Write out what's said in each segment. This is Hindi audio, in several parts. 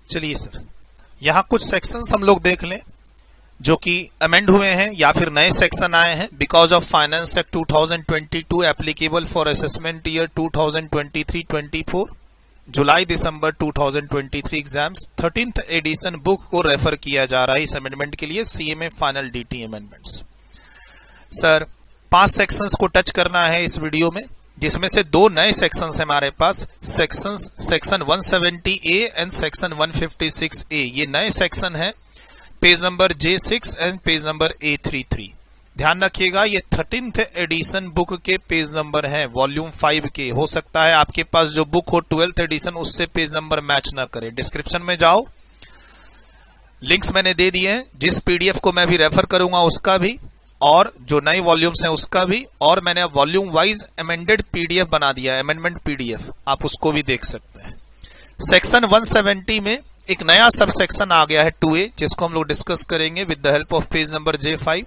चलिए सर, यहाँ कुछ सेक्शंस हम लोग देख लें जो कि अमेंड हुए हैं या फिर नए सेक्शन आए हैं। Because of finance act 2022 applicable for assessment year 2023-24 जुलाई दिसंबर 2023 एग्जाम्स 13th एडिशन बुक को रेफर किया जा रहा है इस अमेंडमेंट के लिए, CMA final DT amendments. Sir 5 sections को टच करना है इस वीडियो में, जिसमें से 2 नए सेक्शंस हमारे पास, section 170A and section 156A। ये नए सेक्शन है, page number J6 and page number A33। ध्यान रखिएगा ये 13th एडिशन बुक के पेज नंबर हैं, वॉल्यूम 5 के। हो सकता है आपके पास जो बुक हो 12th एडिशन उससे पेज नंबर मैच ना करे। डिस्क्रिप्शन में जाओ, लिंक्स मैंने दे दिए हैं, जिस पीडीएफ को मैं भी रेफर करूंगा उसका भी, और जो नए वॉल्यूम्स हैं उसका भी, और मैंने वॉल्यूम वाइज अमेंडेड पीडीएफ बना दिया है, अमेंडमेंट पीडीएफ, आप उसको भी देख सकते हैं। सेक्शन 170 में एक नया सब सेक्शन आ गया है 2A, जिसको हम लोग डिस्कस करेंगे with the help of page number J5।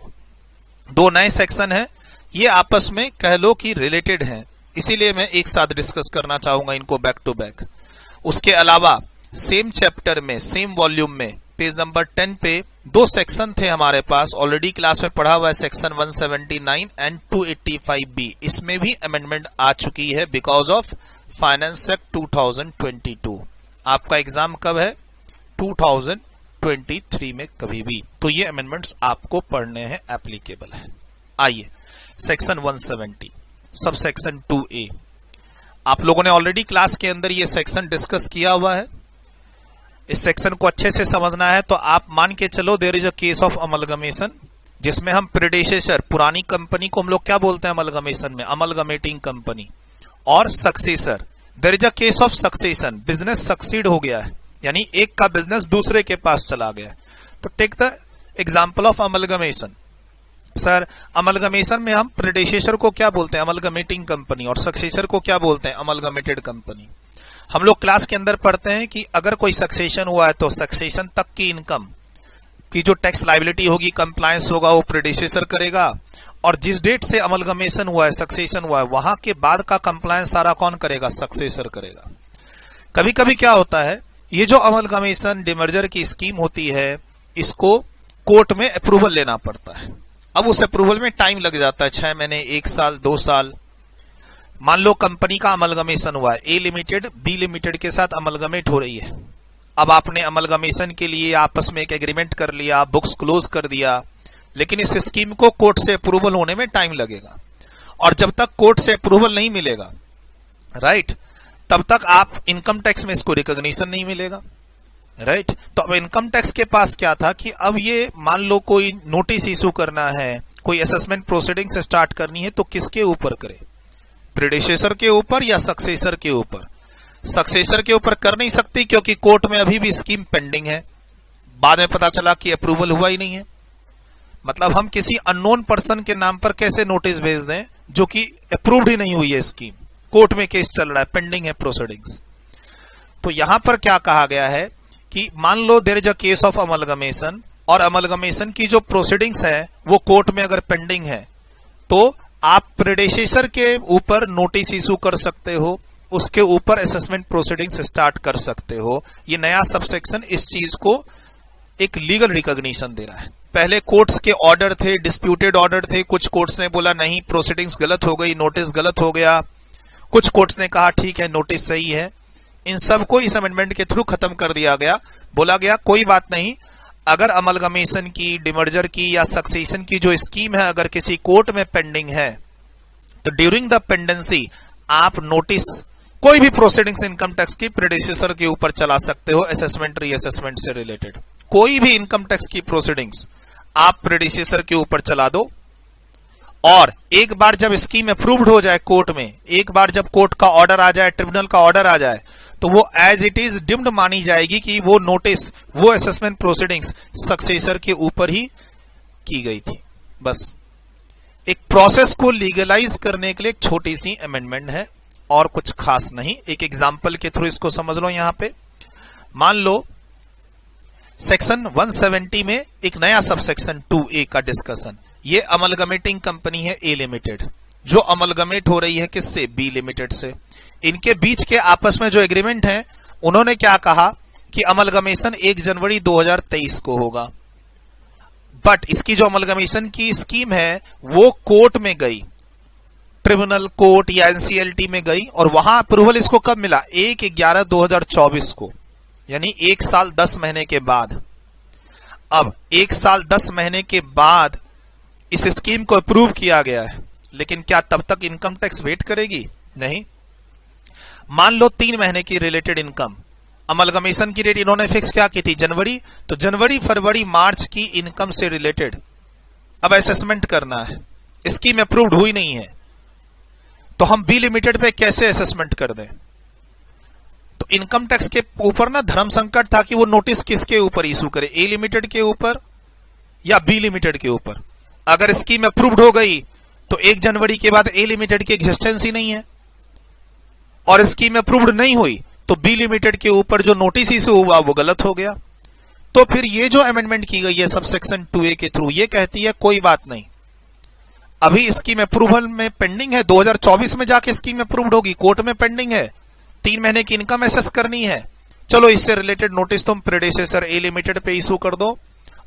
2 नए सेक्शन हैं, ये आपस में कह लो कि रिलेटेड हैं, इसीलिए मैं एक साथ डिस्कस करना चाहूंगा इनको बैक टू बैक। उसके अलावा सेम चैप्टर में, सेम वॉल्यूम में, पेज नंबर 10 पे 2 सेक्शन थे हमारे पास, ऑलरेडी क्लास में पढ़ा हुआ है, सेक्शन 179 एंड 285B। इसमें भी अमेंडमेंट आ चुकी है बिकॉज ऑफ फाइनेंस एक्ट 2022। आपका एग्जाम कब है? 2023 में कभी भी, तो ये अमेंडमेंट्स आपको पढ़ने हैं, एप्लीकेबल है। आइए सेक्शन 170 सब सेक्शन 2A, आप लोगों ने ऑलरेडी क्लास के अंदर ये सेक्शन डिस्कस किया हुआ है। इस सेक्शन को अच्छे से समझना है तो आप मान के चलो there is a case of amalgamation, जिसमें हम प्रेडेसेसर, पुरानी कंपनी को हम लोग क्या बोलते हैं अमलगमेशन में? Amalgamating company. और successor, there is a case of succession, business succeed हो गया है, यानी एक का बिजनेस दूसरे के पास चला गया। तो take the example of amalgamation. Sir amalgamation में हम प्रेडेसेसर को क्या बोलते हैं? Amalgamating company. और सक्सेसर को क्या बोलते हैं? Amalgamated company. हम लोग क्लास के अंदर पढ़ते हैं कि अगर कोई सक्सेशन हुआ है तो सक्सेशन तक की इनकम की जो टैक्स लायबिलिटी होगी, कंप्लायंस होगा, वो प्रेडेसेसर करेगा, और जिस डेट से अमलगमेशन हुआ है, सक्सेशन हुआ है, वहां के बाद का कंप्लायंस सारा कौन करेगा? सक्सेसर करेगा। कभी कभी क्या होता है, ये जो अमलगमेशन डिमर्जर की स्कीम होती है, इसको कोर्ट में अप्रूवल लेना पड़ता है। अब उस अप्रूवल में टाइम लग जाता है, 6 महीने, 1 साल, 2 साल। मान लो कंपनी का अमलगमेशन हुआ है, ए लिमिटेड बी लिमिटेड के साथ अमलगमेट हो रही है। अब आपने अमलगमेशन के लिए आपस में एक एग्रीमेंट कर लिया, बुक्स क्लोज कर दिया, लेकिन इस स्कीम को कोर्ट से अप्रूवल होने में टाइम लगेगा, और जब तक कोर्ट से अप्रूवल नहीं मिलेगा, राइट, तब तक आप इनकम टैक्स में इसको रिकॉग्निशन नहीं मिलेगा, राइट। तो अब इनकम टैक्स के पास क्या था कि अब ये मान लो कोई नोटिस इशू करना है, कोई असेसमेंट प्रोसीडिंग्स स्टार्ट करनी है, तो किसके ऊपर करे? प्रेडेसेसर के ऊपर या सक्सेसर के ऊपर? सक्सेसर के ऊपर कर नहीं सकती, क्योंकि कोर्ट में अभी भी स्कीम पेंडिंग है, बाद में पता चला कि अप्रूवल हुआ ही नहीं है। मतलब हम किसी अननोन पर्सन के नाम पर कैसे नोटिस भेज दें जो कि अप्रूव्ड ही नहीं हुई है स्कीम, कोर्ट में केस चल रहा है, पेंडिंग है प्रोसीडिंग्स। तो यहां पर क्या कहा गया है कि मान लो there is a case of amalgamation, और अमलगमेशन की जो प्रोसीडिंग्स है वो कोर्ट में अगर पेंडिंग है, तो आप प्रेडेसेसर के ऊपर नोटिस इशू कर सकते हो, उसके ऊपर असेसमेंट प्रोसीडिंग्स स्टार्ट कर सकते हो। ये नया सबसेक्शन इस चीज को एक लीगल रिकॉग्निशन दे रहा है। पहले कोर्ट्स के ऑर्डर थे, डिस्प्यूटेड ऑर्डर थे, कुछ कोर्ट्स ने बोला नहीं प्रोसीडिंग्स गलत हो गई, नोटिस गलत हो गया, कुछ कोर्ट्स ने कहा ठीक है नोटिस सही है। इन सबको इस अमेंडमेंट के थ्रू खत्म कर दिया गया। बोला गया कोई बात नहीं, अगर अमलगमेशन की, डिमर्जर की या सक्सेशन की जो स्कीम है अगर किसी कोर्ट में पेंडिंग है, तो ड्यूरिंग द पेंडेंसी आप नोटिस, कोई भी प्रोसीडिंग्स इनकम टैक्स की प्रेडेसेसर के ऊपर चला सकते हो, असेसमेंट रीअसेसमेंट से रिलेटेड कोई भी इनकम टैक्स की प्रोसीडिंग्स आप प्रेडेसेसर के ऊपर चला दो। और एक बार जब स्कीम अप्रूव्ड हो जाए कोर्ट में, एक बार जब कोर्ट का ऑर्डर आ जाए, ट्रिब्यूनल का ऑर्डर आ जाए, तो वो एज इट इज डिम्ड मानी जाएगी कि वो नोटिस, वो असेसमेंट प्रोसीडिंग्स सक्सेसर के ऊपर ही की गई थी। बस एक प्रोसेस को लीगलाइज करने के लिए एक छोटी सी अमेंडमेंट है, और कुछ खास नहीं। एक एग्जांपल के थ्रू इसको समझ लो। यहां पे मान लो सेक्शन 170 में एक नया सबसेक्शन 2A का डिस्कशन, ये अमलगमेटिंग कंपनी है ए लिमिटेड, जो अमलगमेट हो रही है किससे? बी लिमिटेड से। इनके बीच के आपस में जो एग्रीमेंट है, उन्होंने क्या कहा कि अमलगमेशन 1 जनवरी 2023 को होगा, बट इसकी जो अमलगमेशन की स्कीम है वो कोर्ट में गई, ट्रिब्यूनल कोर्ट या एनसीएलटी में गई, और वहां अप्रूवल इसको कब मिला? 1/11/2024 को, यानी 1 साल 10 महीने के बाद। अब 1 साल 10 महीने के बाद इस स्कीम को अप्रूव किया गया है, लेकिन क्या तब तक इनकम टैक्स वेट करेगी? नहीं। मान लो 3 महीने की रिलेटेड इनकम, अमलगमेशन की रेट इन्होंने फिक्स क्या की थी? जनवरी, तो जनवरी फरवरी मार्च की इनकम से रिलेटेड अब असेसमेंट करना है। स्कीम अप्रूव्ड हुई नहीं है, तो हम बी लिमिटेड पे कैसे असेसमेंट कर दें? तो इनकम टैक्स के ऊपर ना धर्म संकट था कि वो नोटिस किसके ऊपर इशू करे, ए लिमिटेड के ऊपर या बी लिमिटेड के ऊपर। अगर स्कीम अप्रूव्ड हो गई तो 1 जनवरी के बाद ए लिमिटेड की एग्जिस्टेंस ही नहीं है, और स्कीम अप्रूव्ड नहीं हुई तो बी लिमिटेड के ऊपर जो नोटिस इशू हुआ वो गलत हो गया। तो फिर ये जो अमेंडमेंट की गई है सबसेक्शन 2A के थ्रू, ये कहती है कोई बात नहीं, अभी स्कीम अप्रूवल में पेंडिंग है, 2024 में जाके स्कीम अप्रूव्ड होगी, कोर्ट में पेंडिंग है, 3 महीने की इनकम एसेस करनी है, चलो इससे रिलेटेड नोटिस तुम प्रेडेसेसर ए लिमिटेड पे इशू कर दो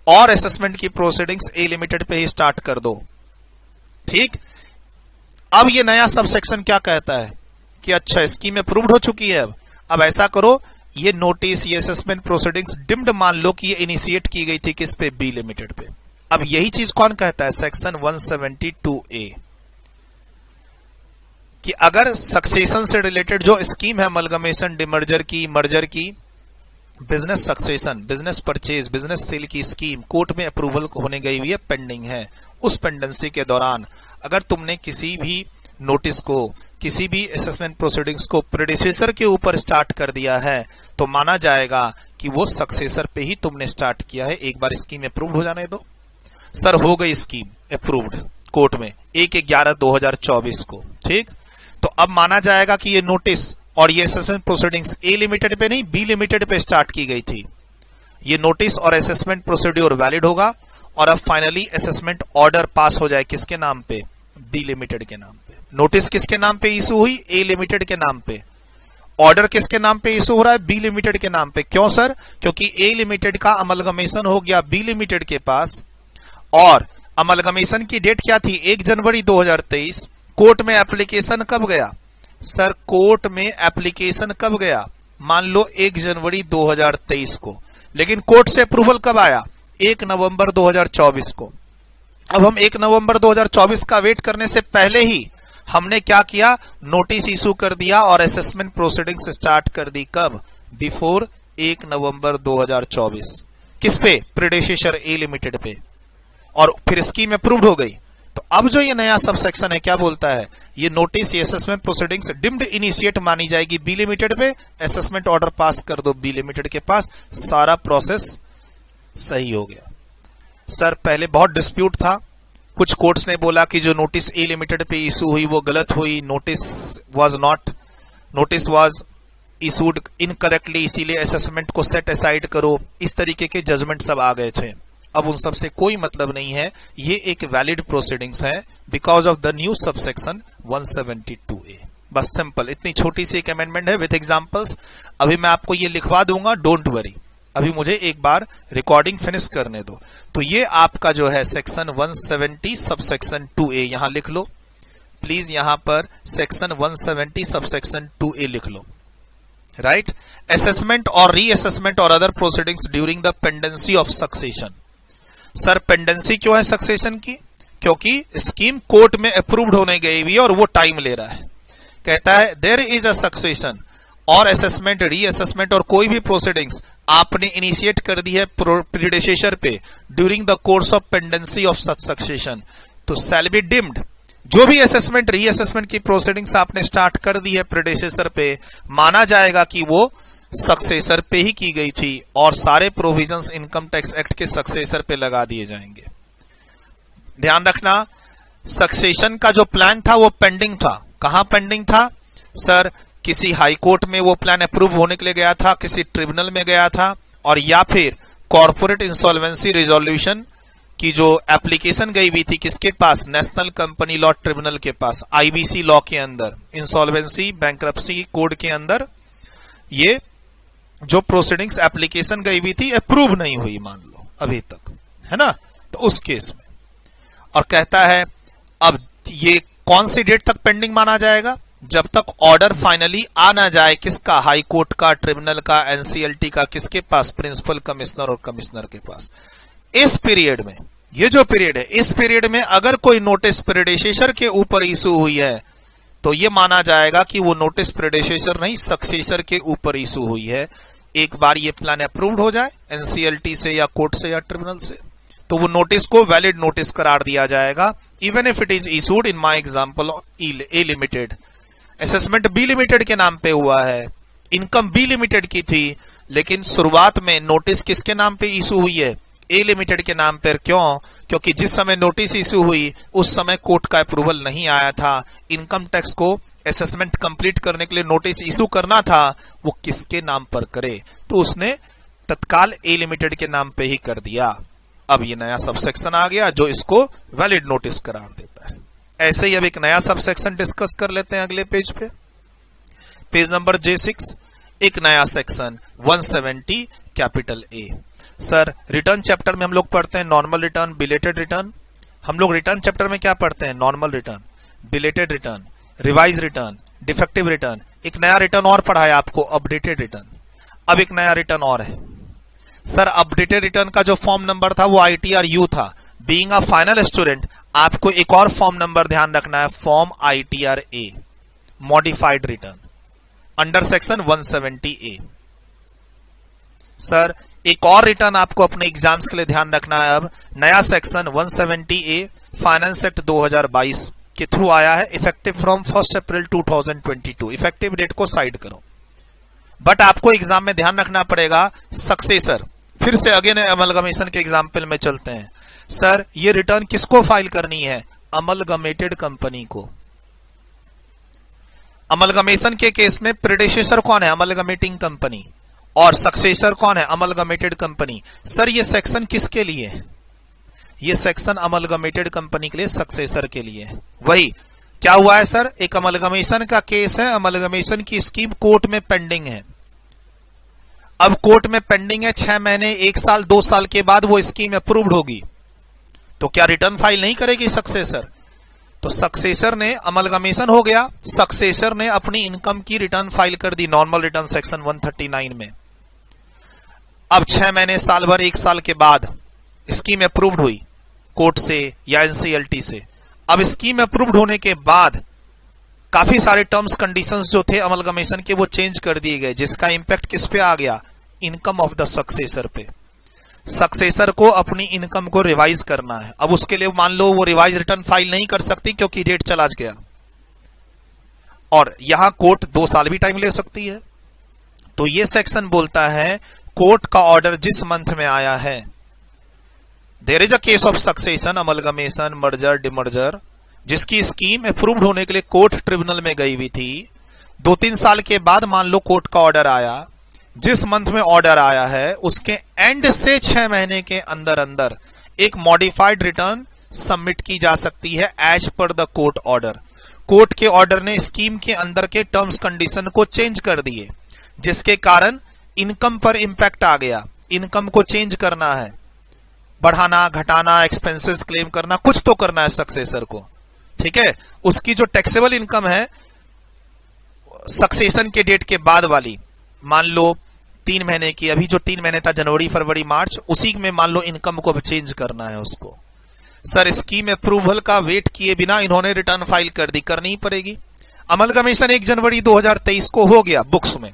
और असेसमेंट की प्रोसीडिंग्स ए लिमिटेड पे ही स्टार्ट कर दो। ठीक। अब ये नया सबसेक्शन क्या कहता है कि अच्छा स्कीम अप्रूव्ड हो चुकी है, अब ऐसा करो, ये नोटिस, ये असेसमेंट प्रोसीडिंग्स डिम्ड मान लो कि ये इनिशिएट की गई थी किस पे? बी लिमिटेड पे। अब यही चीज कौन कहता है? सेक्शन 172A, कि अगर सक्सेशन से रिलेटेड जो स्कीम है अमलगमेशन, डिमर्जर की, मर्जर की, business succession, business purchase, business sale की स्कीम कोर्ट में अप्रूवल होने गई हुई है, पेंडिंग है, उस पेंडेंसी के दौरान अगर तुमने किसी भी नोटिस को, किसी भी असेसमेंट प्रोसीडिंग्स को प्रेडिसेसर के ऊपर स्टार्ट कर दिया है तो माना जाएगा कि वो सक्सेसर पे ही तुमने स्टार्ट किया है। एक बार स्कीम अप्रूव्ड हो जाने दो। सर हो गई स्कीम अप्रूव्ड कोर्ट में 1/11/2024 को, ठीक। तो अब माना जाएगा कि ये नोटिस और ये असेसमेंट प्रोसीडिंग्स ए लिमिटेड पे नहीं, बी लिमिटेड पे स्टार्ट की गई थी। ये नोटिस और असेसमेंट प्रोसीड्योर वैलिड होगा और अब फाइनली असेसमेंट ऑर्डर पास हो जाए किसके नाम पे? बी लिमिटेड के नाम पे। नोटिस किसके नाम पे इशू हुई? ए लिमिटेड के नाम पे। ऑर्डर किसके नाम पे इशू हो रहा है? बी लिमिटेड के नाम पे। क्यों सर? क्योंकि ए लिमिटेड का अमलगमेशन हो गया बी लिमिटेड के पास, और अमलगमेशन की डेट क्या थी? 1 जनवरी 2023। कोर्ट में एप्लीकेशन कब गया? सर कोर्ट में एप्लीकेशन कब गया? मान लो 1 जनवरी 2023 को, लेकिन कोर्ट से अप्रूवल कब आया? 1 नवंबर 2024 को। अब हम 1 नवंबर 2024 का वेट करने से पहले ही हमने क्या किया? नोटिस इशू कर दिया और असेसमेंट प्रोसीडिंग्स स्टार्ट कर दी। कब? बिफोर 1 नवंबर 2024। किस पे? प्रेडेसेसर ए लिमिटेड पे, और फिर स्कीम अप्रूव्ड हो गई। तो अब जो ये नया सबसेक्शन है क्या बोलता है? ये नोटिस, ये असेसमेंट प्रोसीडिंग्स डिम्ड इनिशिएट मानी जाएगी बी लिमिटेड पे, असेसमेंट ऑर्डर पास कर दो बी लिमिटेड के पास, सारा प्रोसेस सही हो गया। सर पहले बहुत डिस्प्यूट था, कुछ कोर्ट्स ने बोला कि जो नोटिस ए लिमिटेड पे इशू हुई वो गलत हुई, नोटिस वाज इशूड इनकरेक्टली, इसीलिए असेसमेंट को सेट असाइड करो, इस तरीके के जजमेंट सब आ गए थे। अब उन सब से कोई मतलब नहीं है, ये एक वैलिड प्रोसीडिंग्स है because of the new subsection 172A। बस सिंपल, इतनी छोटी सी एक अमेंडमेंट है विथ एग्जांपल्स। अभी मैं आपको ये लिखवा दूंगा, डोंट वरी, अभी मुझे एक बार रिकॉर्डिंग फिनिश करने दो। तो ये आपका जो है सेक्शन 170 सबसेक्शन 2A, यहां लिख लो प्लीज, यहां पर सेक्शन 170 सबसेक्शन 2A लिख लो, राइट। असेसमेंट और रीअसेसमेंट और other proceedings during the pendency of succession. Sir pendency क्यों है सक्सेशन की? क्योंकि स्कीम कोर्ट में अप्रूव्ड होने गई हुई और वो टाइम ले रहा है। कहता है देयर इज अ सक्सेशन और असेसमेंट, रीअसेसमेंट और कोई भी प्रोसीडिंग्स आपने इनिशिएट कर दी है प्रीडेसेसर पे during the course of pendency of such succession, तो शैल बी डिम्ड। जो भी असेसमेंट, रीअसेसमेंट की प्रोसीडिंग्स आपने स्टार्ट कर दी है प्रीडेसेसर पे, माना जाएगा कि वो सक्सेसर पे ही की गई थी और सारे प्रोविजंस इनकम टैक्स एक्ट के सक्सेसर पे लगा दिए जाएंगे। ध्यान रखना, सक्सेशन का जो प्लान था वो पेंडिंग था। कहां पेंडिंग था? सर किसी हाई कोर्ट में वो प्लान अप्रूव होने के लिए गया था, किसी ट्रिब्यूनल में गया था, और या फिर कॉर्पोरेट इंसॉल्वेंसी रिजोल्यूशन की जो एप्लीकेशन गई हुई थी किसके पास? नेशनल कंपनी लॉ ट्रिब्यूनल के पास, आईबीसी लॉ के अंदर, इंसॉल्वेंसी बैंक्रप्सी कोड के अंदर ये जो प्रोसीडिंग्स एप्लीकेशन गई हुई थी अप्रूव नहीं हुई मान लो अभी तक, है ना, तो उस केस में, और कहता है अब ये कौन सी डेट तक पेंडिंग माना जाएगा, जब तक ऑर्डर फाइनली आ ना जाए, किसका, हाई कोर्ट का, ट्रिब्यूनल का, एनसीएलटी का, किसके पास, प्रिंसिपल कमिश्नर और कमिश्नर के पास। इस पीरियड में, ये जो पीरियड है, इस पीरियड में अगर कोई नोटिस प्रेडेसेसर के ऊपर इशू हुई है तो ये माना जाएगा कि वो नोटिस प्रेडेसेसर नहीं सक्सेसर के ऊपर इशू हुई है। एक बार ये प्लान अप्रूव्ड हो जाए एनसीएलटी से या कोर्ट से या ट्रिब्यूनल से, तो वो नोटिस को वैलिड नोटिस करार दिया जाएगा, even if it is issued in my example A limited. Assessment B limited के नाम पे हुआ है, इनकम बी लिमिटेड की थी, लेकिन शुरुआत में नोटिस किसके नाम पे इशू हुई है, ए लिमिटेड के नाम पर। क्यों? क्योंकि जिस समय नोटिस इशू हुई उस समय कोर्ट का अप्रूवल नहीं आया था। इनकम टैक्स को असेसमेंट कंप्लीट करने के लिए नोटिस इशू करना था, वो किसके नाम पर करे, तो उसने तत्काल ए लिमिटेड के नाम पे ही कर दिया। अब ये नया सबसेक्शन आ गया जो इसको वैलिड नोटिस करार देता है। ऐसे ही अब एक नया सबसेक्शन डिस्कस कर लेते हैं अगले पेज पे, पेज नंबर J6, एक नया section 170 capital A. Sir return chapter में हम लोग पढ़ते हैं नॉर्मल रिटर्न, बिलेटेड रिटर्न। हम लोग रिटर्न चैप्टर में क्या पढ़ते हैं, normal return, belated return, revise return, defective return. एक नया रिटर्न और पढ़ा है आपको, अपडेटेड रिटर्न। अब एक नया रिटर्न और है सर, अपडेटेड रिटर्न का जो फॉर्म नंबर था वो ITRU था। बीइंग अ फाइनल स्टूडेंट आपको एक और फॉर्म नंबर ध्यान रखना है, form ITRA, modified return, under section 170A। Sir एक और रिटर्न आपको अपने एग्जाम्स के लिए ध्यान रखना है, अब नया सेक्शन 170A फाइनेंस एक्ट 2022 के थ्रू आया है, इफेक्टिव फ्रॉम 1 अप्रैल 2022। इफेक्टिव डेट को साइड करो, बट आपको एग्जाम में ध्यान रखना पड़ेगा सक्सेसर। फिर से अगेन अमलगमेशन के एग्जाम्पल में चलते हैं। सर ये रिटर्न किसको फाइल करनी है, अमलगमेटेड कंपनी को। अमलगमेशन के केस में प्रेडेसेसर कौन है, अमलगमेटिंग कंपनी, और सक्सेसर कौन है, अमलगमेटेड कंपनी। सर ये सेक्शन किसके लिए है, ये सेक्शन अमलगमेटेड कंपनी के लिए, सक्सेसर के लिए। वही क्या हुआ है सर, एक अमलगमेशन का केस है, अमलगमेशन की स्कीम कोर्ट में पेंडिंग है। अब कोर्ट में पेंडिंग है 6 महीने, 1 साल, 2 साल के बाद वो स्कीम अप्रूव्ड होगी, तो क्या रिटर्न फाइल नहीं करेगी सक्सेसर? तो सक्सेसर ने, अमलगमेशन हो गया, सक्सेसर ने अपनी इनकम की रिटर्न फाइल कर दी नॉर्मल रिटर्न सेक्शन 139 में। अब 6 महीने, साल भर, 1 साल के बाद स्कीम अप्रूव्ड हुई कोर्ट से या एनसीएलटी से। अब स्कीम अप्रूव्ड होने के बाद काफी सारे टर्म्स कंडीशंस जो थे अमलगमेशन के वो चेंज कर दिए गए, जिसका इंपैक्ट किस पे आ गया, इनकम ऑफ द सक्सेसर पे। सक्सेसर को अपनी इनकम को रिवाइज करना है। अब उसके लिए मान लो वो रिवाइज रिटर्न फाइल नहीं कर सकती क्योंकि डेट चला गया, और यहां कोर्ट 2 साल भी टाइम ले सकती है। तो ये सेक्शन बोलता है कोर्ट का ऑर्डर जिस मंथ में आया है, there is a case of succession, amalgamation, merger, demerger, जिसकी स्कीम अप्रूव्ड होने के लिए कोर्ट ट्रिब्यूनल में गई हुई थी। 2-3 साल के बाद मान लो कोर्ट का ऑर्डर आया, जिस मंथ में ऑर्डर आया है उसके एंड से 6 महीने के अंदर अंदर एक मॉडिफाइड रिटर्न सबमिट की जा सकती है as per the court order. Court के ऑर्डर ने स्कीम के अंदर के टर्म्स कंडीशन को चेंज कर दिए, जिसके कारण इनकम पर इंपैक्ट आ गया। इनकम को चेंज करना है, बढ़ाना, घटाना, एक्सपेंसेस क्लेम करना, कुछ तो करना है सक्सेसर को, ठीक है। उसकी जो टैक्सेबल इनकम है सक्सेशन के डेट के बाद वाली, मान लो 3 महीने की, अभी जो 3 महीने था जनवरी, फरवरी, मार्च, उसी में मान लो इनकम को चेंज करना है उसको। सर स्कीम अप्रूवल का वेट किए बिना इन्होंने रिटर्न फाइल कर दी, करनी ही पड़ेगी। अमलगमेशन 1 जनवरी 2023 को हो गया बुक्स में,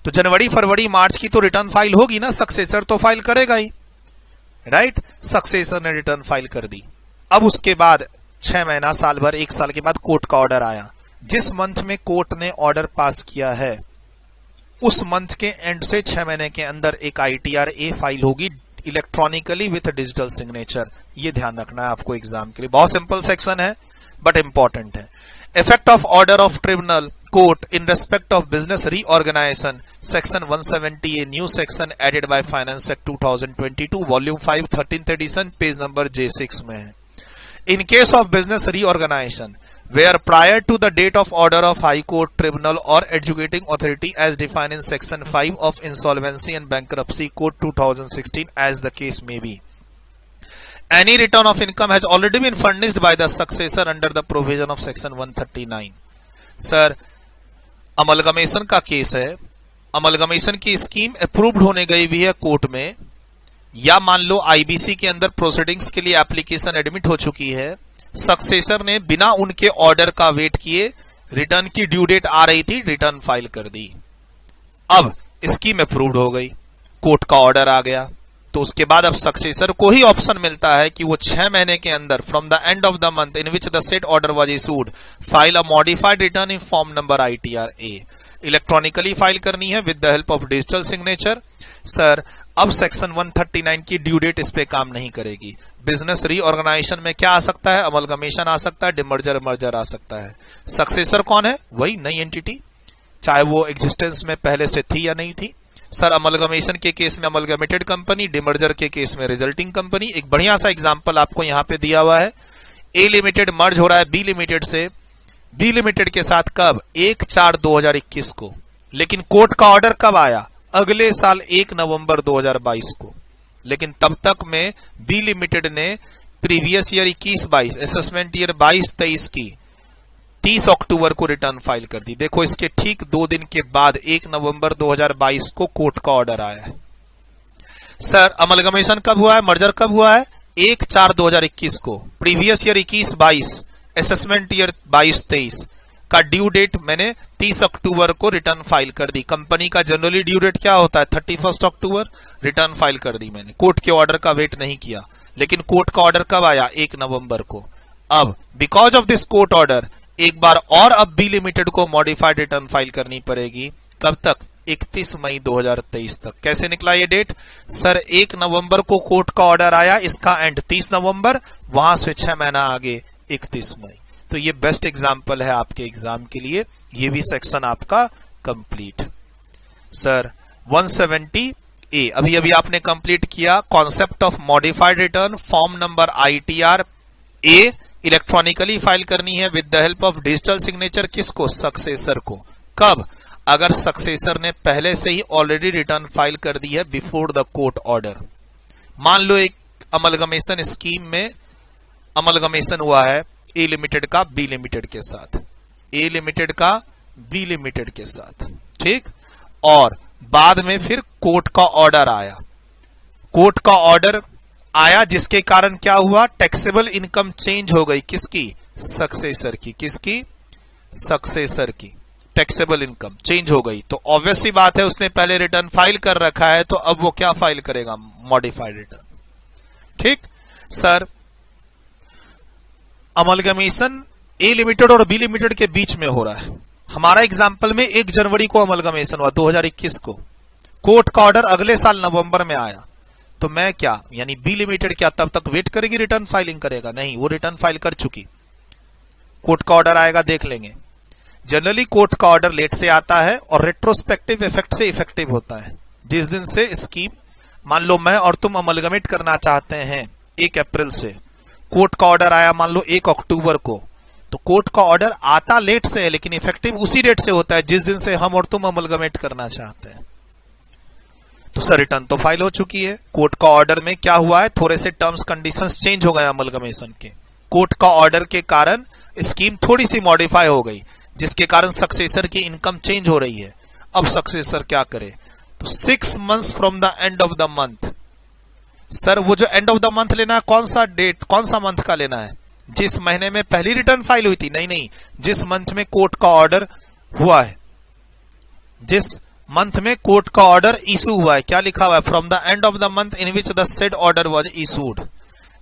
तो जनवरी, फरवरी, मार्च की तो रिटर्न फाइल होगी ना, सक्सेसर तो फाइल करेगा ही, राइट। सक्सेसर ने रिटर्न फाइल कर दी। अब उसके बाद 6 महीना, साल भर, 1 साल के बाद कोर्ट का ऑर्डर आया। जिस मंथ में कोर्ट ने ऑर्डर पास किया है उस मंथ के एंड से 6 महीने के अंदर एक ITRA फाइल होगी इलेक्ट्रॉनिकली विथ डिजिटल सिग्नेचर। ये ध्यान रखना है आपको एग्जाम के लिए। बहुत सिंपल सेक्शन है बट इंपॉर्टेंट है। Effect of order of tribunal court in respect of business reorganisation, section 170 A new section added by finance act 2022, volume 5, 13th edition, page number J6 में है। In case of business reorganisation, where prior to the date of order of High Court, Tribunal or Adjudicating Authority as defined in Section 5 of Insolvency and Bankruptcy Code 2016 as the case may be. Any return of income has already been furnished by the successor under the provision of Section 139. Sir amalgamation का केस है, अमलगमेशन की स्कीम अप्रूव्ड होने गई हुई है कोर्ट में, या मान लो आईबीसी के अंदर प्रोसीडिंग्स के लिए एप्लीकेशन एडमिट हो चुकी है, सक्सेसर ने बिना उनके ऑर्डर का वेट किए रिटर्न की ड्यू डेट आ रही थी, रिटर्न फाइल कर दी। अब स्कीम अप्रूव्ड हो गई, कोर्ट का ऑर्डर आ गया, तो उसके बाद अब सक्सेसर को ही ऑप्शन मिलता है कि वो 6 महीने के अंदर from the end of the month in which the set order was issued file a modified return in form number ITR A। Electronically file करनी है with the help of digital signature. Sir अब सेक्शन 139 की ड्यू डेट इस पे काम नहीं करेगी। बिजनेस रीऑर्गेनाइजेशन में क्या आ सकता है? अमलगमेशन आ सकता है, डिमर्जर मर्जर आ सकता है। सक्सेसर कौन है? वही नई एंटिटी, चाहे वो एग्जिस्टेंस में पहले से थी या नहीं थी। सर अमलगमेशन के केस में अमलगमेटेड कंपनी, डिमर्जर के केस में रिजल्टिंग कंपनी। एक बढ़िया सा एग्जांपल आपको यहां पे दिया हुआ है, ए लिमिटेड मर्ज हो रहा है बी लिमिटेड से, बी लिमिटेड के साथ कब? 1/4/2021 को, लेकिन कोर्ट का ऑर्डर कब आया? अगले साल 1 नवंबर 2022 को। लेकिन तब तक में बी लिमिटेड ने प्रीवियस ईयर 21-22 असेसमेंट ईयर 22-23 की 30 अक्टूबर को रिटर्न फाइल कर दी। देखो इसके ठीक 2 दिन के बाद 1 नवंबर 2022 को कोर्ट का ऑर्डर आया है। सर अमलगमेशन कब हुआ है, मर्जर कब हुआ है? 1/4/2021 को। प्रीवियस ईयर 21-22 असेसमेंट ईयर 22-23 का ड्यू डेट मैंने 30 अक्टूबर को रिटर्न फाइल कर दी। कंपनी का जनरली ड्यू डेट क्या होता है? 31 अक्टूबर। रिटर्न फाइल कर दी मैंने, कोर्ट के ऑर्डर का वेट नहीं किया। लेकिन कोर्ट का ऑर्डर कब आया? 1 नवंबर को। अब because of this court order एक बार और अब बी लिमिटेड को मॉडिफाइड रिटर्न फाइल करनी पड़ेगी। कब तक? 31 मई 2023 तक। कैसे निकला ये डेट? सर 1 नवंबर को कोर्ट का ऑर्डर आया, इसका एंड 30 नवंबर, वहां से 6 महीना आगे 31 मई। तो ये बेस्ट एग्जांपल है आपके एग्जाम के लिए। ये भी सेक्शन आपका कंप्लीट। सर 170A अभी अभी आपने कंप्लीट किया। Concept of modified return, form number ITR A electronically file करनी है with the help of digital signature. किसको? सक्सेसर को। कब? अगर सक्सेसर ने पहले से ही ऑलरेडी रिटर्न फाइल कर दी है बिफोर द कोर्ट ऑर्डर। मान लो एक अमलगमेशन स्कीम में अमलगमेशन हुआ है ए लिमिटेड का बी लिमिटेड के साथ, ए लिमिटेड का बी लिमिटेड के साथ, ठीक। और बाद में फिर कोर्ट का ऑर्डर आया, कोर्ट का ऑर्डर आया जिसके कारण क्या हुआ? टैक्सेबल इनकम चेंज हो गई। किसकी? सक्सेसर की। किसकी? सक्सेसर की टैक्सेबल इनकम चेंज हो गई। तो ऑब्वियस सी बात है उसने पहले रिटर्न फाइल कर रखा है, तो अब वो क्या फाइल करेगा? मॉडिफाइड रिटर्न, ठीक। सर अमलगमेशन ए लिमिटेड और बी लिमिटेड के बीच में हो रहा है। हमारा एग्जाम्पल में 1 जनवरी को अमलगमेशन हुआ 2021 को, कोर्ट का ऑर्डर अगले साल नवंबर में आया। तो मैं क्या, यानी बी लिमिटेड क्या तब तक वेट करेगी, रिटर्न फाइलिंग करेगा? नहीं, वो रिटर्न फाइल कर चुकी। कोर्ट का ऑर्डर आएगा, देख लेंगे। जनरली कोर्ट का ऑर्डर लेट से आता है और रेट्रोस्पेक्टिव इफेक्ट से इफेक्टिव होता है। जिस दिन से स्कीम, मान लो मैं और तुम अमलगमेट करना चाहते हैं 1 अप्रैल से, कोर्ट का ऑर्डर आया मान लो 1 अक्टूबर को, तो कोर्ट का ऑर्डर आता लेट से है लेकिन इफेक्टिव उसी डेट से होता है जिस दिन से हम और तुम अमलगमेट करना चाहते हैं। तो सर रिटर्न तो फाइल हो चुकी है। कोर्ट का ऑर्डर में क्या हुआ है? थोड़े से टर्म्स कंडीशंस चेंज हो गए अमलगमेशन के। कोर्ट का ऑर्डर के कारण स्कीम थोड़ी सी मॉडिफाई हो गई, जिसके कारण सक्सेसर की इनकम चेंज हो रही है। अब सक्सेसर क्या करे? तो 6 months from the end of the month. Sir वो जो एंड ऑफ द मंथ लेना है, कौन सा डेट, कौन सा मंथ का लेना है? जिस महीने में पहली रिटर्न फाइल हुई थी? नहीं, जिस मंथ में कोर्ट का ऑर्डर हुआ है, जिस मंथ में कोर्ट का ऑर्डर इशू हुआ है। क्या लिखा हुआ है? From the end of the month in which the said order was issued.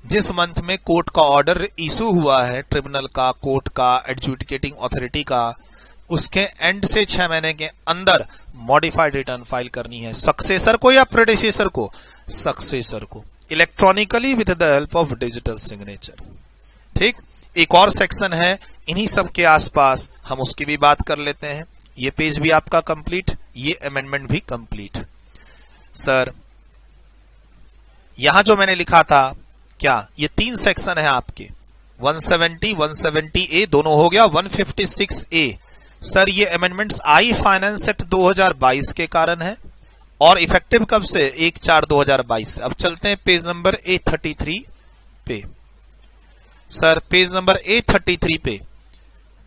जिस मंथ में कोर्ट का ऑर्डर इशू हुआ है, ट्रिब्यूनल का, कोर्ट का, एडजुडिकेटिंग अथॉरिटी का, उसके एंड से 6 महीने के अंदर मॉडिफाइड रिटर्न फाइल करनी है। सक्सेसर को या प्रेडिसेसर को? सक्सेसर को, electronically with the help of digital signature, ठीक। एक और सेक्शन है इन्हीं सब के आसपास, हम उसकी भी बात कर लेते हैं। ये पेज भी आपका कंप्लीट, ये अमेंडमेंट भी कंप्लीट। सर यहां जो मैंने लिखा था, क्या ये 3 सेक्शन है आपके, 170 170A दोनों हो गया 156A। सर ये अमेंडमेंट्स आई फाइनेंस एक्ट 2022 के कारण है और इफेक्टिव कब से 1/4/2022। अब चलते हैं पेज नंबर A33 पे। सर पेज नंबर A33 पे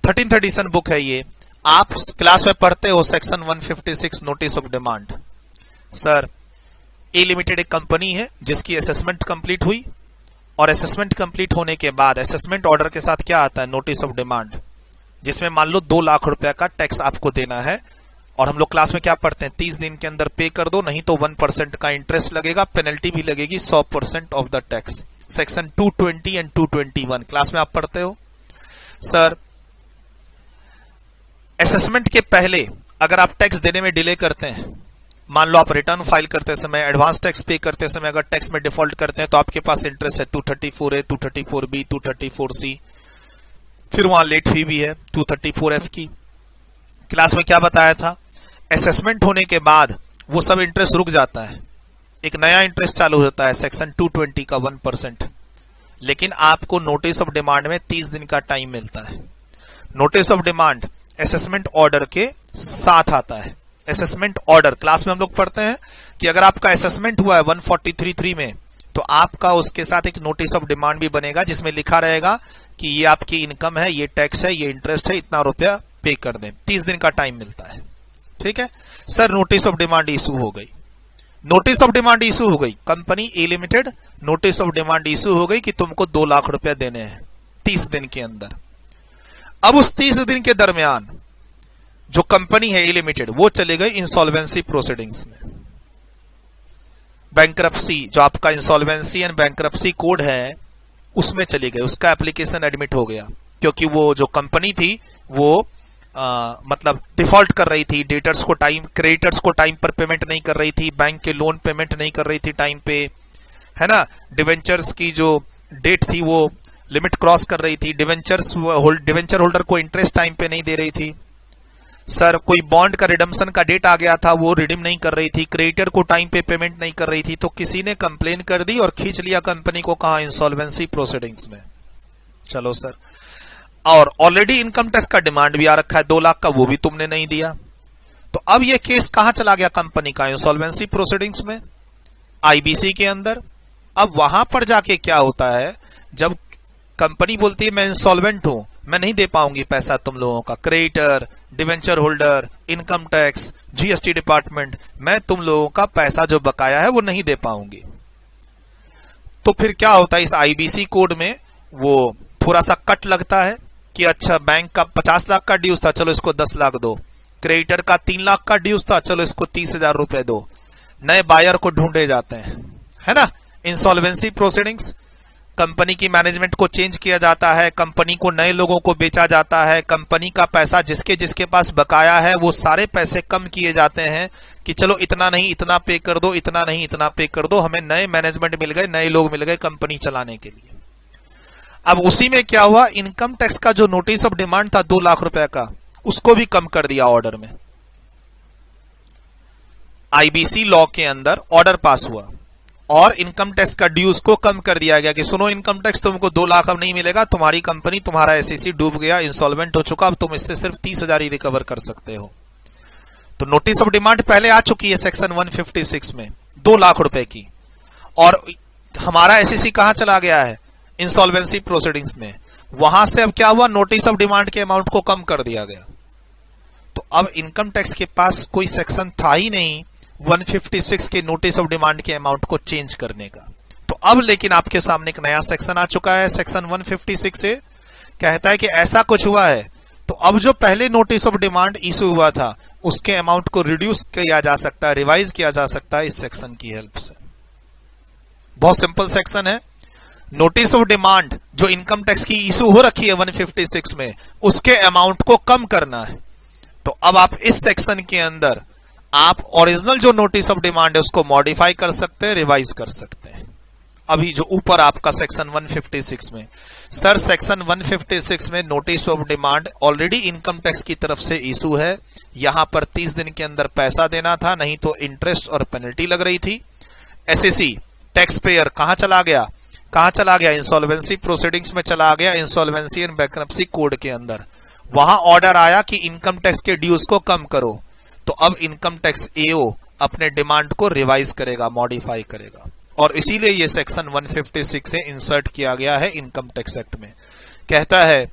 13th एडिशन बुक है ये, आप क्लास में पढ़ते हो section 156 notice of demand. Sir A limited एक कंपनी है जिसकी असेसमेंट कंप्लीट हुई और असेसमेंट कंप्लीट होने के बाद असेसमेंट ऑर्डर के साथ क्या आता है, नोटिस ऑफ डिमांड, जिसमें मान लो 2 लाख रुपए का टैक्स आपको देना है और हम लोग क्लास में क्या पढ़ते हैं 30 दिन के अंदर पे कर दो, नहीं तो 1% का इंटरेस्ट लगेगा, पेनल्टी भी लगेगी 100% of the tax. Section 220 and 221 class में आप पढ़ते हो। सर असेसमेंट के पहले अगर आप टैक्स देने में डिले करते हैं, मान लो आप रिटर्न फाइल करते समय, एडवांस टैक्स पे करते समय अगर टैक्स में डिफॉल्ट करते हैं तो आपके पास इंटरेस्ट है 234A, 234B, 234C, फिर वहां लेट फी भी है 234F की। क्लास में क्या बताया था, असेसमेंट होने के बाद वो सब इंटरेस्ट रुक जाता है, एक नया इंटरेस्ट चालू होता है सेक्शन 220 का 1%, लेकिन आपको नोटिस ऑफ डिमांड में 30 दिन का टाइम मिलता है। Notice of demand assessment order के साथ आता है। असेसमेंट ऑर्डर क्लास में हम लोग पढ़ते हैं कि अगर आपका असेसमेंट हुआ है 143(3) में तो आपका उसके साथ एक नोटिस ऑफ डिमांड भी बनेगा जिसमें लिखा रहेगा कि ये आपकी इनकम है, ये टैक्स है, ये इंटरेस्ट है, इतना रुपया पे कर दें। 30 दिन का टाइम मिलता है। ठीक है sir, notice of demand issue हो गई, नोटिस ऑफ डिमांड इशू हो गई, company A limited notice of demand issue हो गई कि तुमको 2 लाख रुपया देने हैं 30 दिन के अंदर। अब उस 30 दिन के दरमियान जो कंपनी है ए लिमिटेड वो चले गई इंसॉल्वेंसी प्रोसीडिंग्स में। बैंक्रप्सी जो आपका इंसॉल्वेंसी एंड बैंक्रप्सी कोड है उसमें चली गई, उसका एप्लीकेशन एडमिट हो गया क्योंकि वो जो कंपनी थी वो मतलब डिफॉल्ट कर रही थी, डेटर्स को टाइम, क्रेडिटर्स को टाइम पर पेमेंट नहीं कर रही थी, बैंक के लोन पेमेंट नहीं कर रही थी टाइम पे, है ना, डिवेंचर्स की जो डेट थी वो लिमिट क्रॉस कर रही थी, डिवेंचर होल्डर को इंटरेस्ट टाइम पे नहीं दे रही थी। सर कोई बॉन्ड का रिडम्पशन का डेट आ गया था वो रिडीम नहीं कर रही थी, क्रेडिटर को टाइम पे पेमेंट नहीं कर रही थी, तो किसी ने कंप्लेन कर दी और खींच लिया कंपनी को कहा इंसॉल्वेंसी प्रोसीडिंग्स में। चलो सर, और ऑलरेडी इनकम टैक्स का डिमांड भी आ रखा है 2 लाख का, वो भी तुमने नहीं दिया, तो अब ये केस कहां चला गया कंपनी का, इंसॉल्वेंसी प्रोसीडिंग्स में, आईबीसी के अंदर। अब वहां पर जाके क्या होता है, जब कंपनी बोलती है मैं इंसॉल्वेंट हूं, मैं नहीं दे पाऊंगी पैसा तुम लोगों का, creditor, debenture holder, income tax, GST department, मैं तुम लोगों का पैसा जो बकाया है वो नहीं दे पाऊंगी, तो फिर क्या होता है इस आईबीसी कोड में वो थोड़ा सा कट लगता है कि अच्छा बैंक का 50 लाख का ड्यूज था, चलो इसको 10 लाख दो, क्रेडिटर का 3 लाख का ड्यूज था, चलो इसको 30,000 रुपए दो, नए बायर को ढूंढे जाते हैं, है ना। इंसॉल्वेंसी प्रोसीडिंग्स, कंपनी की मैनेजमेंट को चेंज किया जाता है, कंपनी को नए लोगों को बेचा जाता है, कंपनी का पैसा जिसके जिसके पास बकाया है वो सारे पैसे कम किए जाते हैं कि चलो इतना नहीं इतना पे कर दो, इतना नहीं इतना पे कर दो, हमें नए मैनेजमेंट मिल गए, नए लोग मिल गए कंपनी चलाने के लिए। अब उसी में क्या हुआ, इनकम टैक्स का जो नोटिस ऑफ डिमांड था 2 लाख रुपए का, उसको भी कम कर दिया ऑर्डर में। आईबीसी लॉ के अंदर ऑर्डर पास हुआ और इनकम टैक्स का ड्यूज को कम कर दिया गया कि सुनो इनकम टैक्स तुमको 2 लाख अब नहीं मिलेगा, तुम्हारी कंपनी, तुम्हारा एसईसी डूब गया, इंसॉल्वेंट हो चुका, अब तुम इससे सिर्फ 30,000 ही रिकवर कर सकते हो। तो नोटिस ऑफ डिमांड पहले आ चुकी है सेक्शन 156 में 2 लाख रुपए की, और हमारा एसईसी कहां चला गया है, इंसॉल्वेंसी प्रोसीडिंग्स में। वहां से अब क्या हुआ, नोटिस ऑफ डिमांड के अमाउंट को कम कर दिया गया। तो अब इनकम टैक्स के पास कोई सेक्शन था ही नहीं 156 के नोटिस ऑफ डिमांड के अमाउंट को चेंज करने का। तो अब लेकिन आपके सामने एक नया सेक्शन आ चुका है, सेक्शन 156 से कहता है कि ऐसा कुछ हुआ है तो अब जो पहले नोटिस ऑफ डिमांड इशू हुआ था उसके अमाउंट को रिड्यूस किया जा सकता है, रिवाइज किया जा सकता है इस सेक्शन की हेल्प से। बहुत सिंपल सेक्शन है। नोटिस ऑफ डिमांड जो इनकम टैक्स की इशू हो रखी है 156 में, उसके अमाउंट को कम करना है। तो अब आप इस सेक्शन के अंदर आप ओरिजिनल जो नोटिस ऑफ डिमांड है उसको मॉडिफाई कर सकते हैं, रिवाइज कर सकते हैं। अभी जो ऊपर आपका सेक्शन 156 में, सर सेक्शन 156 में notice of demand already income tax की तरफ से इशू है, यहां पर 30 दिन के अंदर पैसा देना था, नहीं तो इंटरेस्ट और पेनल्टी लग रही थी। एसएससी टैक्स पेयर कहां चला गया, कहां चला गया, इंसॉल्वेंसी प्रोसीडिंग्स में चला गया, इंसॉल्वेंसी एंड बैंक्रप्सी कोड के अंदर। वहां ऑर्डर आया कि इनकम टैक्स के ड्यूज को कम करो, तो अब इनकम टैक्स एओ अपने डिमांड को रिवाइज करेगा, मॉडिफाई करेगा, और इसीलिए ये सेक्शन 156 से इंसर्ट किया गया है इनकम टैक्स एक्ट में। कहता है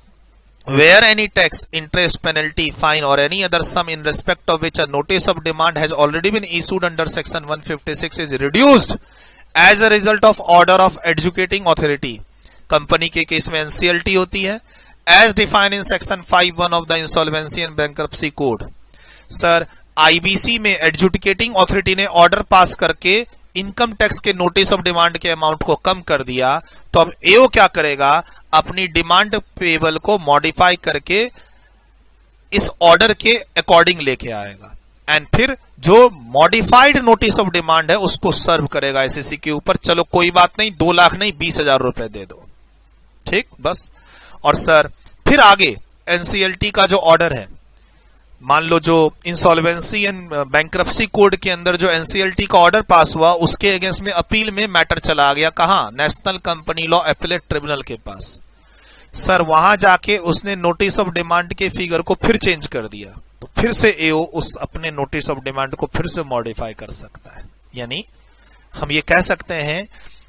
where any tax, interest, penalty, fine or any other sum in respect of which a notice of demand has already been issued under section 156 is reduced as a result of order of adjudicating authority, company के केस में NCLT होती है, as defined in section 51 of the insolvency and bankruptcy code। Sir IBC में adjudicating authority ने ऑर्डर पास करके इनकम टैक्स के नोटिस ऑफ डिमांड के अमाउंट को कम कर दिया, तो अब एओ क्या करेगा, अपनी डिमांड पेबल को मॉडिफाई करके इस ऑर्डर के अकॉर्डिंग लेके आएगा, एंड फिर जो मॉडिफाइड नोटिस ऑफ डिमांड है उसको सर्व करेगा एसएससी के ऊपर। चलो कोई बात नहीं, 2 लाख नहीं 20,000 रुपए दे दो, ठीक बस। और सर फिर आगे एनसीएलटी का जो ऑर्डर है, मान लो जो इंसॉल्वेंसी एंड बैंक्रप्सी कोड के अंदर जो एनसीएलटी का ऑर्डर पास हुआ, उसके अगेंस्ट में अपील में मैटर चला गया कहां, national company law appellate tribunal के पास। सर वहां जाके उसने नोटिस ऑफ डिमांड के फिगर को फिर चेंज कर दिया, तो फिर से एओ उस अपने नोटिस ऑफ डिमांड को फिर से मॉडिफाई कर सकता है। यानी हम ये कह सकते हैं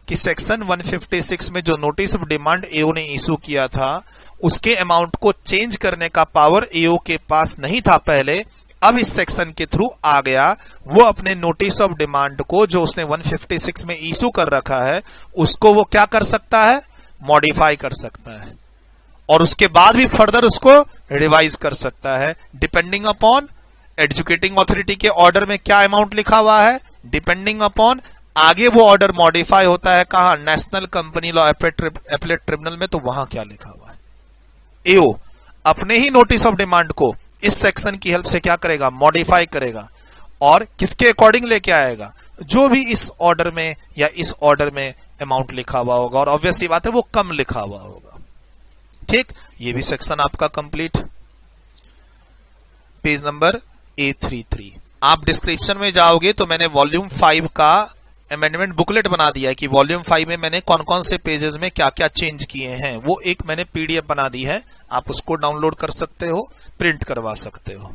कि सेक्शन 156 में जो नोटिस ऑफ डिमांड एओ ने इशू किया था, उसके अमाउंट को चेंज करने का पावर एओ के पास नहीं था पहले, अब इस सेक्शन के थ्रू आ गया। वो अपने नोटिस ऑफ डिमांड को जो उसने 156 में इशू कर रखा है, उसको वो क्या कर सकता है, मॉडिफाई कर सकता है, और उसके बाद भी फर्दर उसको रिवाइज कर सकता है, डिपेंडिंग अपॉन एडजुकेटिंग अथॉरिटी के ऑर्डर में क्या अमाउंट लिखा हुआ है, डिपेंडिंग अपॉन आगे वो ऑर्डर मॉडिफाई होता है कहां, national company law appellate tribunal में, तो वहां क्या लिखा हुआ है। एओ अपने ही नोटिस ऑफ डिमांड को इस सेक्शन की हेल्प से क्या करेगा, मॉडिफाई करेगा, और किसके अकॉर्डिंग लेके आएगा, जो भी इस ऑर्डर में या इस ऑर्डर में अमाउंट लिखा हुआ होगा, और ऑब्वियस सी बात है वो कम लिखा हुआ होगा। ठीक, ये भी सेक्शन आपका कंप्लीट। Page number A33। आप डिस्क्रिप्शन में जाओगे तो मैंने वॉल्यूम 5 का अमेंडमेंट बुकलेट बना दिया है कि वॉल्यूम 5 में मैंने कौन कौन से पेजेस में क्या क्या चेंज किए हैं, वो एक मैंने पीडीएफ बना दी है, आप उसको डाउनलोड कर सकते हो, प्रिंट करवा सकते हो।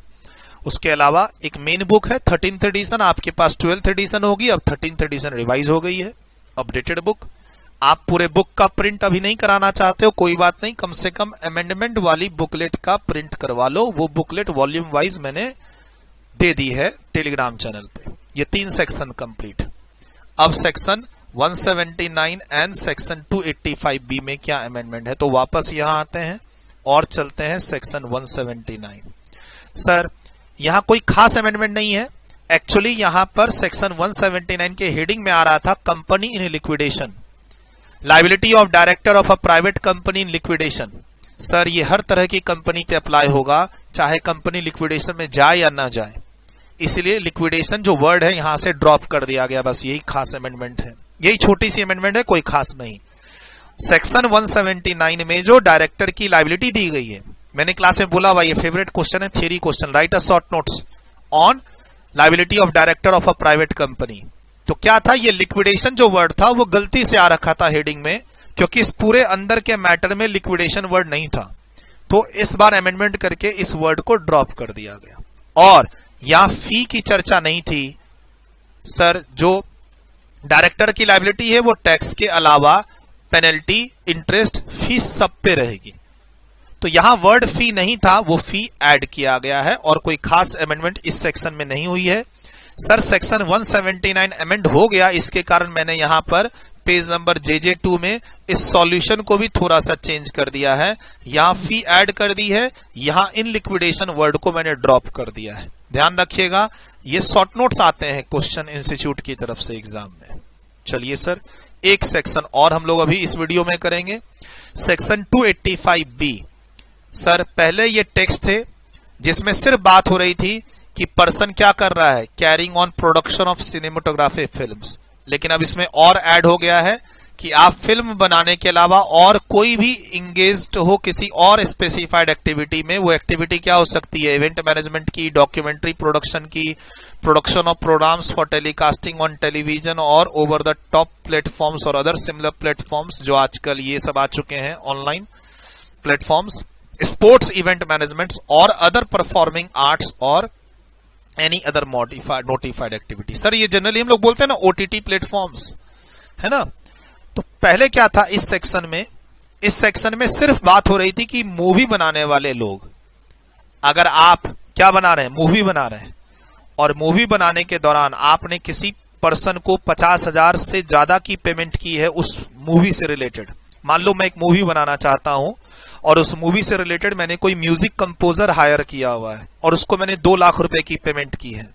उसके अलावा एक मेन बुक है 13th एडिशन, आपके पास 12th एडिशन होगी, अब 13th एडिशन रिवाइज हो गई है, अपडेटेड बुक। आप पूरे बुक का प्रिंट अभी नहीं कराना चाहते हो, कोई बात नहीं, कम से कम अमेंडमेंट वाली बुकलेट का प्रिंट करवा लो। वो बुकलेट वॉल्यूम वाइज मैंने दे दी है टेलीग्राम चैनल पे। ये 3 सेक्शन कंप्लीट। अब सेक्शन 179 एंड सेक्शन 285B में क्या अमेंडमेंट है, तो वापस यहां आते हैं और चलते हैं सेक्शन 179। सर यहां कोई खास अमेंडमेंट नहीं है, एक्चुअली यहां पर सेक्शन 179 के हेडिंग में आ रहा था company in liquidation, liability of director of a private company in liquidation. Sir ये हर तरह की कंपनी पे अप्लाई होगा, चाहे कंपनी लिक्विडेशन में जाए या ना जाए, इसलिए लिक्विडेशन जो वर्ड है यहां से ड्रॉप कर दिया गया, बस यही खास अमेंडमेंट है, यही छोटी सी अमेंडमेंट है, कोई खास नहीं। सेक्शन 179 में जो डायरेक्टर की लायबिलिटी दी गई है, मैंने क्लास में बोला हुआ ये फेवरेट क्वेश्चन है, theory question, right a short notes on liability of director of a private company. तो क्या था, ये लिक्विडेशन जो वर्ड था वो गलती से आ रखा था हेडिंग में, क्योंकि इस पूरे अंदर के मैटर में लिक्विडेशन वर्ड नहीं था, तो इस बार अमेंडमेंट करके इस वर्ड को ड्रॉप कर दिया गया। और यहां फी की चर्चा नहीं थी। सर जो डायरेक्टर की लायबिलिटी है वो टैक्स के अलावा पेनल्टी, इंटरेस्ट, फीस सब पे रहेगी, तो यहां वर्ड फी नहीं था, वो फी ऐड किया गया है, और कोई खास अमेंडमेंट इस सेक्शन में नहीं हुई है। सर सेक्शन 179 अमेंड हो गया, इसके कारण मैंने यहां पर पेज नंबर JJ2 में इस सॉल्यूशन को भी थोड़ा सा चेंज कर दिया है, यहां फी ऐड कर दी है, यहां इन लिक्विडेशन वर्ड को मैंने ड्रॉप कर दिया है। ध्यान रखिएगा, ये शॉर्ट नोट्स आते हैं क्वेश्चन इंस्टीट्यूट की तरफ से एग्जाम में। चलिए सर एक सेक्शन और हम लोग अभी इस वीडियो में करेंगे, सेक्शन 285B। सर पहले ये टेक्स्ट थे जिसमें सिर्फ बात हो रही थी कि पर्सन क्या कर रहा है, carrying on production of cinematography films, लेकिन अब इसमें और ऐड हो गया है कि आप फिल्म बनाने के अलावा और कोई भी इंगेज्ड हो किसी और स्पेसिफाइड एक्टिविटी में, वो एक्टिविटी क्या हो सकती है, इवेंट मैनेजमेंट की, डॉक्यूमेंट्री प्रोडक्शन की, production of programmes for telecasting on television और ओवर द टॉप प्लेटफॉर्म्स और अदर सिमिलर प्लेटफॉर्म्स जो आजकल ये सब आ चुके हैं online platforms, sports event management और अदर परफॉर्मिंग आर्ट्स और any other notified activity. Sir ये जनरली हम लोग बोलते हैं ना ओटीटी प्लेटफॉर्म्स, है ना। तो पहले क्या था इस सेक्शन में सिर्फ बात हो रही थी कि मूवी बनाने वाले लोग, अगर आप क्या बना रहे हैं, मूवी बना रहे हैं, और मूवी बनाने के दौरान आपने किसी पर्सन को 50,000 से ज्यादा की पेमेंट की है उस मूवी से रिलेटेड। मान लो मैं एक मूवी बनाना चाहता हूं और उस मूवी से रिलेटेड मैंने कोई म्यूजिक कंपोजर हायर किया हुआ है और उसको मैंने 2 लाख रुपए की पेमेंट की है,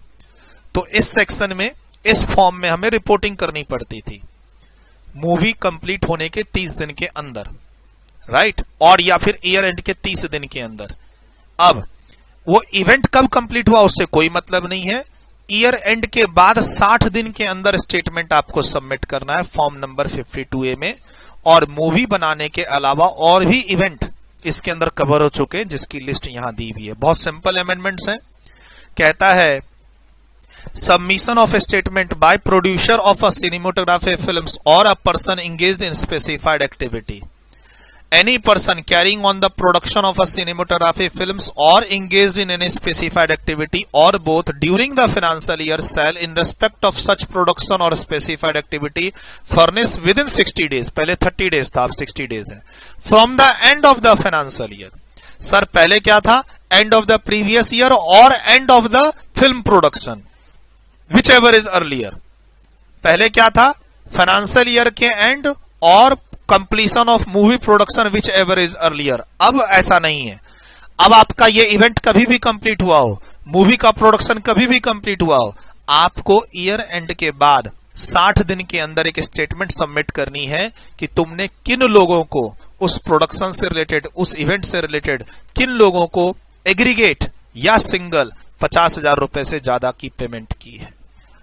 तो इस सेक्शन में, इस फॉर्म में हमें रिपोर्टिंग करनी पड़ती थी मूवी कंप्लीट होने के 30 दिन के अंदर, राइट, और या फिर ईयर एंड के 30 दिन के अंदर। अब वो इवेंट कब कंप्लीट हुआ उससे कोई मतलब नहीं है, ईयर एंड के बाद 60 दिन के अंदर स्टेटमेंट आपको सबमिट करना है फॉर्म नंबर 52A में। और मूवी बनाने के अलावा और भी इवेंट इसके अंदर कवर हो चुके हैं जिसकी लिस्ट यहां दी हुई है। बहुत सिंपल अमेंडमेंट्स हैं। कहता है submission of statement by producer of a cinematography films और a person engaged in specified activity, any person carrying on the production of a cinematography films or engaged in any specified activity or both during the financial year shall in respect of such production or specified activity furnish within 60 days, पहले 30 days था, अब 60 days है, from the end of the financial year। Sir पहले क्या था, end of the previous year और end of the film production, whichever is earlier। पहले क्या था, फाइनेंशियल ईयर के एंड और completion of movie production which ever is earlier. अब ऐसा नहीं है, अब आपका ये इवेंट कभी भी कंप्लीट हुआ हो, मूवी का प्रोडक्शन कभी भी कंप्लीट हुआ हो, आपको ईयर एंड के बाद 60 दिन के अंदर एक स्टेटमेंट सबमिट करनी है कि तुमने किन लोगों को उस प्रोडक्शन से रिलेटेड, उस इवेंट से रिलेटेड किन लोगों को एग्रीगेट या सिंगल 50,000 रुपए से ज्यादा की पेमेंट की है।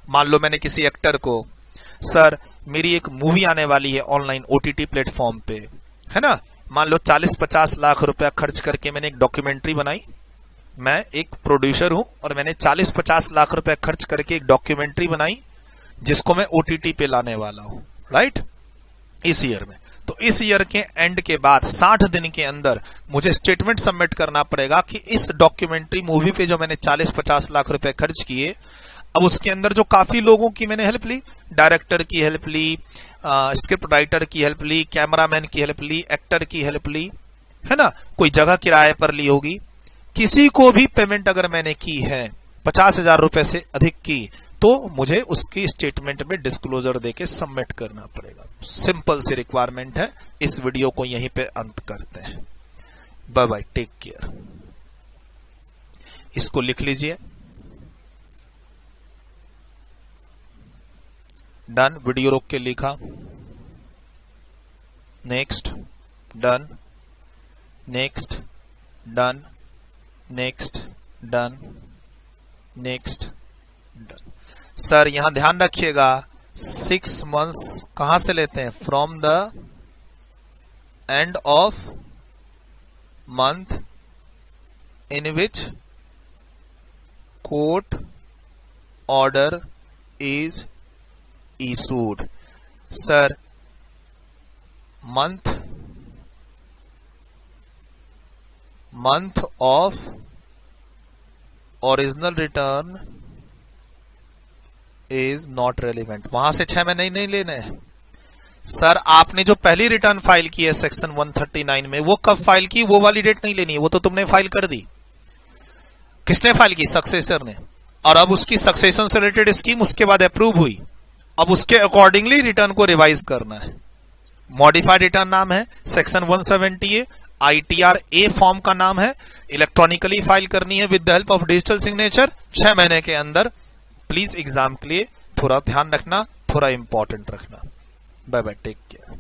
मान लो मैंने किसी एक्टर को, सर मेरी एक मूवी आने वाली है ऑनलाइन ओटीटी प्लेटफॉर्म पे, है ना, मान लो 40-50 लाख रुपया खर्च करके मैंने एक डॉक्यूमेंट्री बनाई, मैं एक प्रोड्यूसर हूं और मैंने 40-50 लाख रुपया खर्च करके एक डॉक्यूमेंट्री बनाई जिसको मैं ओटीटी पे लाने वाला हूं, राइट, इस ईयर में। तो इस ईयर के एंड के बाद 60 दिन के अंदर मुझे स्टेटमेंट सबमिट करना पड़ेगा कि इस डॉक्यूमेंट्री मूवी पे जो मैंने 40-50 लाख रुपए खर्च किए, अब उसके अंदर जो काफी लोगों की मैंने हेल्प ली, डायरेक्टर की हेल्प ली, स्क्रिप्ट राइटर की हेल्प ली, कैमरामैन की हेल्प ली, एक्टर की हेल्प ली, है ना, कोई जगह किराए पर ली होगी, किसी को भी पेमेंट अगर मैंने की है 50,000 रुपए से अधिक की, तो मुझे उसकी स्टेटमेंट में डिस्क्लोजर देके सबमिट करना पड़ेगा। सिंपल सी रिक्वायरमेंट है। इस वीडियो को यहीं पे अंत करते हैं। Bye bye, take care. इसको लिख लीजिए, डन, वीडियो रोक के लिखा, next, done, next, done, next, done, next, done. Sir यहां ध्यान रखिएगा 6 मंथ्स कहां से लेते हैं, from the end of month in which court order is issued। सर month of original return is not relevant। वहां से 6 महीने नहीं लेने हैं। सर आपने जो पहली रिटर्न फाइल की है सेक्शन 139 में, वो कब फाइल की, वो वाली डेट नहीं लेनी है, वो तो तुमने फाइल कर दी। किसने फाइल की, सक्सेसर ने, और अब उसकी सक्सेशन से रिलेटेड स्कीम उसके बाद अप्रूव हुई, अब उसके अकॉर्डिंगली रिटर्न को रिवाइज करना है। मॉडिफाइड रिटर्न नाम है section 170A, ITR A form का नाम है, इलेक्ट्रॉनिकली फाइल करनी है with the help of digital signature 6 महीने के अंदर। प्लीज एग्जाम के लिए थोड़ा ध्यान रखना, थोड़ा इंपॉर्टेंट रखना। Bye bye, take care.